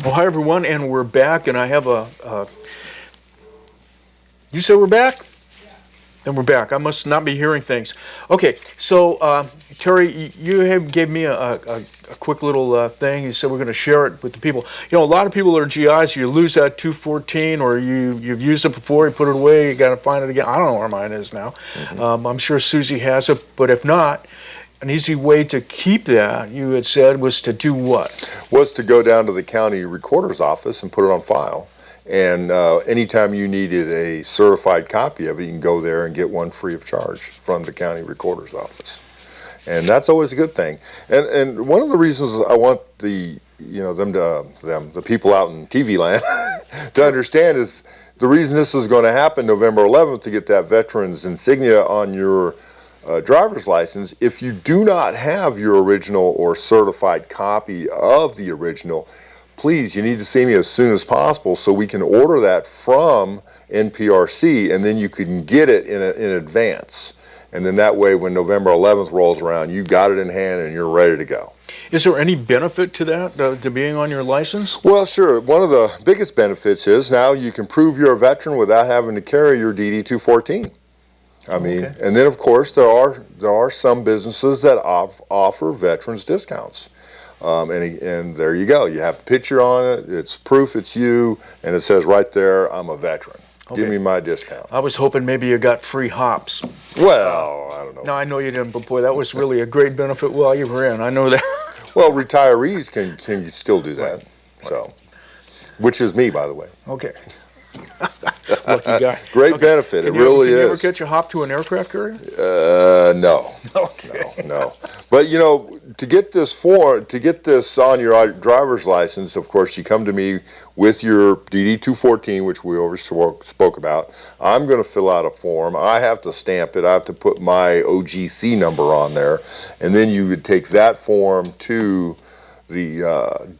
Well, hi everyone, and we're back, and I have you said we're back? Yeah. Then we're back. I must not be hearing things. Okay, so Terry, you gave me a quick little thing. You said we're going to share it with the people. You know, a lot of people are GIs. You lose that 214, or you've used it before, you put it away, you got to find it again. I don't know where mine is now. I'm sure Susie has it, but if not, an easy way to keep that, you had said, was to do what? Was to go down to the county recorder's office and put it on file. And anytime you needed a certified copy of it, you can go there and get one free of charge from the county recorder's office. And that's always a good thing. And one of the reasons I want the people out in TV land to understand is the reason this is going to happen November 11th, to get that veteran's insignia on your driver's license. If you do not have your original or certified copy of the original, please, you need to see me as soon as possible so we can order that from NPRC, and then you can get it in advance. And then that way, when November 11th rolls around, you got it in hand and you're ready to go. Is there any benefit to that, to being on your license? Well, sure. One of the biggest benefits is now you can prove you're a veteran without having to carry your DD-214. I mean, okay. And then of course there are some businesses that offer veterans discounts. And there you go. You have a picture on it, it's proof it's you, and it says right there, I'm a veteran. Okay. Give me my discount. I was hoping maybe you got free hops. Well, I don't know. No, I know you didn't, but boy, that was really a great benefit while you were in. I know that. Well, retirees can still do that, right. So, which is me, by the way. Okay. Lucky guy. Great benefit. It really is. Can you ever catch a hop to an aircraft carrier? No. Okay. No. But you know, to get this on your driver's license, of course, you come to me with your DD-214, which we already spoke about. I'm going to fill out a form. I have to stamp it. I have to put my OGC number on there, and then you would take that form to the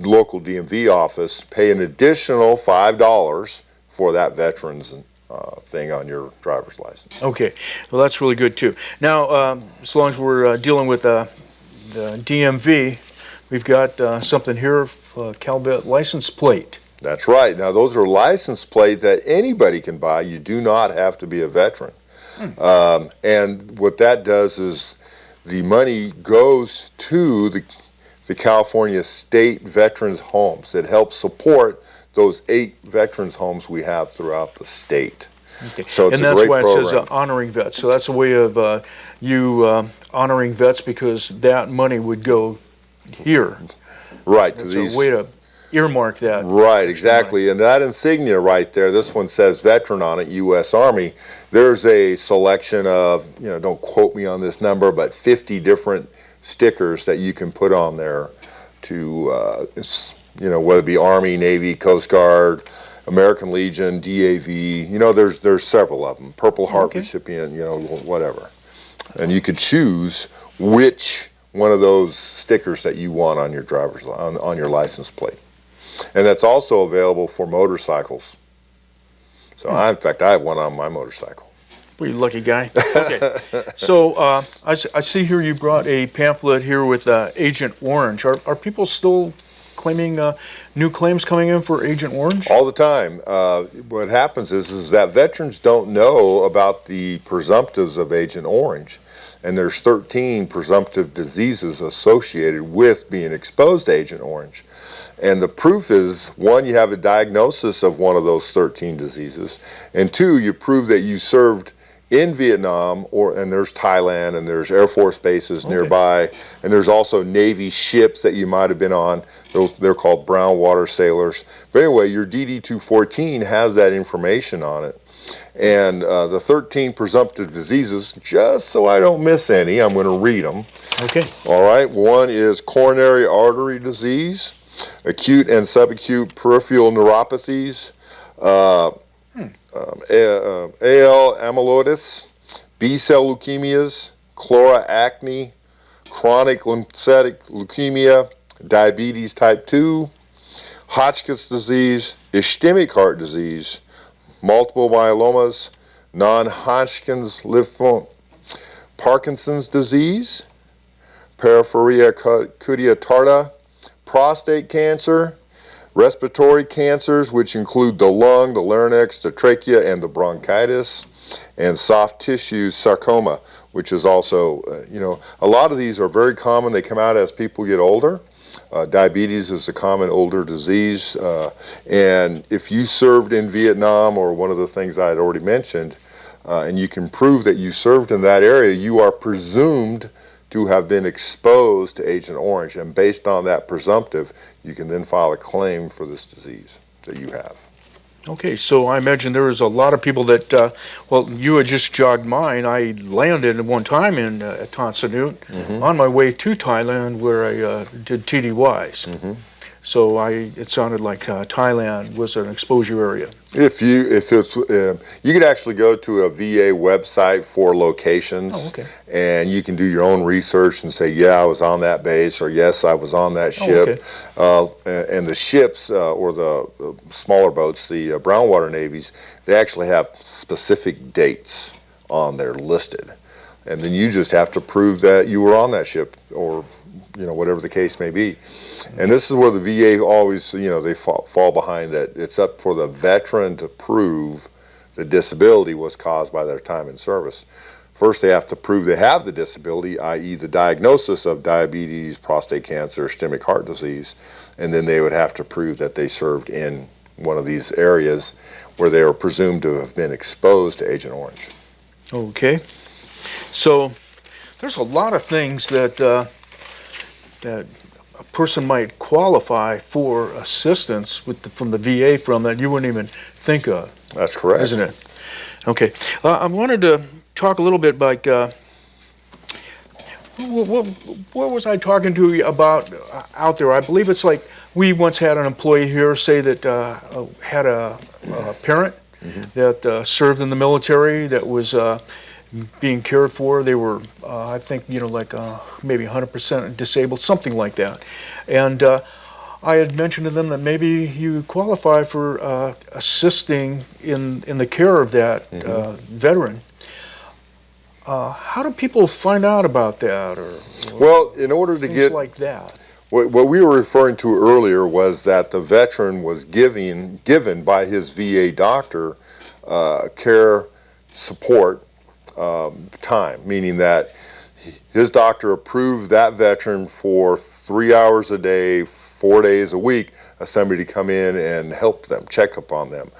local DMV office, pay an additional $5 for that veterans thing on your driver's license. Okay, well that's really good too. Now, as long as we're dealing with the DMV, we've got something here, Cowbell license plate. That's right. Now those are license plate that anybody can buy. You do not have to be a veteran. And what that does is the money goes to the California State Veterans Homes. It helps support those 8 veterans homes we have throughout the state. Okay. So it's and a that's great why it program. says honoring vets. So that's a way of you honoring vets, because that money would go here. Right. It's a way to earmark that. Right, exactly. And that insignia right there, this one says veteran on it, U.S. Army. There's a selection of, don't quote me on this number, but 50 different stickers that you can put on there to, whether it be Army, Navy, Coast Guard, American Legion, DAV, there's several of them. Purple Heart recipient, whatever. And you could choose which one of those stickers that you want on your on your license plate. And that's also available for motorcycles. So in fact, I have one on my motorcycle. Well, you lucky guy. Okay, so I see here you brought a pamphlet here with Agent Orange. Are people still claiming new claims coming in for Agent Orange? All the time. What happens is that veterans don't know about the presumptives of Agent Orange. And there's 13 presumptive diseases associated with being exposed to Agent Orange. And the proof is, 1, you have a diagnosis of one of those 13 diseases, and 2, you prove that you served in Vietnam, and there's Thailand, and there's Air Force bases nearby, and there's also Navy ships that you might have been on. They're called brown water sailors. But anyway, your DD-214 has that information on it. And the 13 presumptive diseases, just so I don't miss any, I'm going to read them. Okay. All right. 1 is coronary artery disease, acute and subacute peripheral neuropathies, AL amyloidosis, B-cell leukemias, chloroacne, chronic lymphatic leukemia, diabetes type 2, Hodgkin's disease, ischemic heart disease, multiple myelomas, non-Hodgkin's lymphoma, Parkinson's disease, paraphernalia cutia tarda, prostate cancer, Respiratory cancers, which include the lung, the larynx, the trachea, and the bronchitis, and soft tissue sarcoma, which is also, a lot of these are very common. They come out as people get older. Diabetes is a common older disease, and if you served in Vietnam, or one of the things I had already mentioned, and you can prove that you served in that area, you are presumed to have been exposed to Agent Orange, and based on that presumptive, you can then file a claim for this disease that you have. Okay, so I imagine there is a lot of people that, well, you had just jogged mine. I landed at one time in Tan Son Nhut on my way to Thailand, where I did TDYs. So it sounded like Thailand was an exposure area. You could actually go to a VA website for locations, and you can do your own research and say, yeah, I was on that base, or yes, I was on that ship. And the ships, or the smaller boats, the brown water navies, they actually have specific dates on there listed, and then you just have to prove that you were on that ship, or whatever the case may be. And this is where the VA always, they fall behind that. It's up for the veteran to prove the disability was caused by their time in service. First, they have to prove they have the disability, i.e. the diagnosis of diabetes, prostate cancer, ischemic heart disease, and then they would have to prove that they served in one of these areas where they are presumed to have been exposed to Agent Orange. Okay. So there's a lot of things that that a person might qualify for assistance from the VA from that you wouldn't even think of. That's correct. Isn't it? Okay. I wanted to talk a little bit like, what was I talking to you about out there? I believe it's like we once had an employee here say that had a parent that served in the military that was being cared for. They were, I think, like maybe 100% disabled, something like that. And I had mentioned to them that maybe you qualify for assisting in the care of that veteran. How do people find out about that? Well, in order to get like that. What we were referring to earlier was that the veteran was given by his VA doctor care support time, meaning that his doctor approved that veteran for 3 hours a day, 4 days a week, as somebody to come in and help them, check up on them,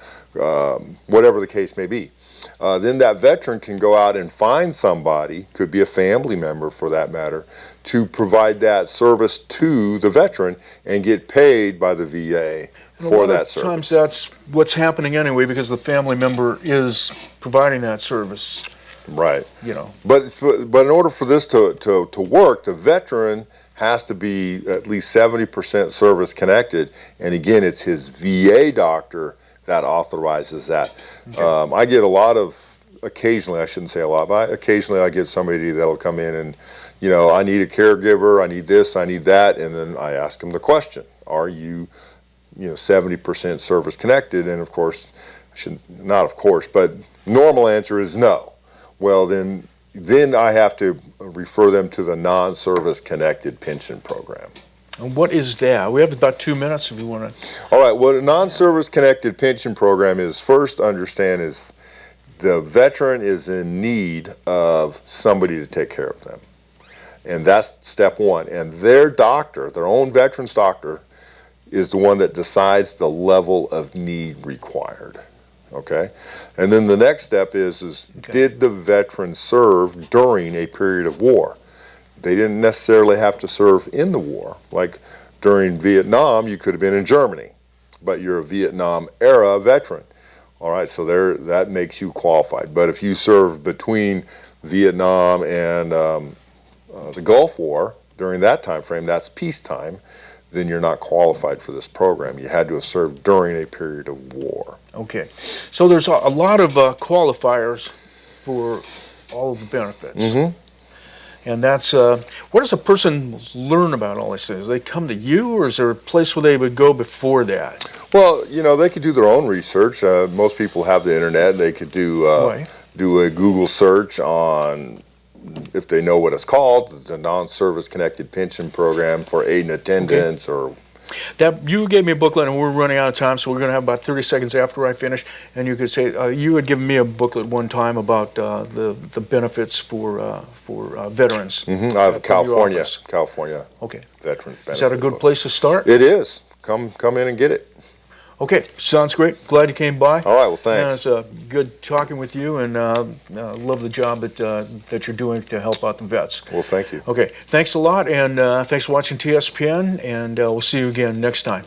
whatever the case may be. Then that veteran can go out and find somebody, could be a family member for that matter, to provide that service to the veteran and get paid by the VA for that service. Sometimes that's what's happening anyway, because the family member is providing that service. Right. But in order for this to work, the veteran has to be at least 70% service connected, and again, it's his VA doctor that authorizes that. Okay. I get a lot of, occasionally, I shouldn't say a lot, but occasionally I get somebody that'll come in and, I need a caregiver, I need this, I need that, and then I ask them the question, are you, 70% service connected? And of course, not of course, but normal answer is no. Well, then I have to refer them to the Non-Service-Connected Pension Program. And what is that? We have about 2 minutes if you want to. All right, what a Non-Service-Connected Pension Program is, first understand, is the veteran is in need of somebody to take care of them. And that's step one. And their doctor, their own veteran's doctor, is the one that decides the level of need required. Okay, and then the next step is did the veteran serve during a period of war? They didn't necessarily have to serve in the war. Like during Vietnam, you could have been in Germany, but you're a Vietnam era veteran. All right, so that makes you qualified. But if you serve between Vietnam and the Gulf War, during that time frame, that's peacetime, then you're not qualified for this program. You had to have served during a period of war. Okay, so there's a lot of qualifiers for all of the benefits. And that's, where does a person learn about all these things? They come to you, or is there a place where they would go before that? Well, they could do their own research. Most people have the internet. They could do a Google search on, if they know what it's called, the Non-Service Connected Pension Program for aid and attendance, or That you gave me a booklet, and we're running out of time, so we're going to have about 30 seconds after I finish. And you could say you had given me a booklet one time about the benefits for veterans. I have from your office. California Okay. Veterans Benefit. Is that a good book. place to start? It is. Come in and get it. Okay, sounds great. Glad you came by. All right, well, thanks. It's good talking with you, and love the job that you're doing to help out the vets. Well, thank you. Okay, thanks a lot, and thanks for watching TSPN, and we'll see you again next time.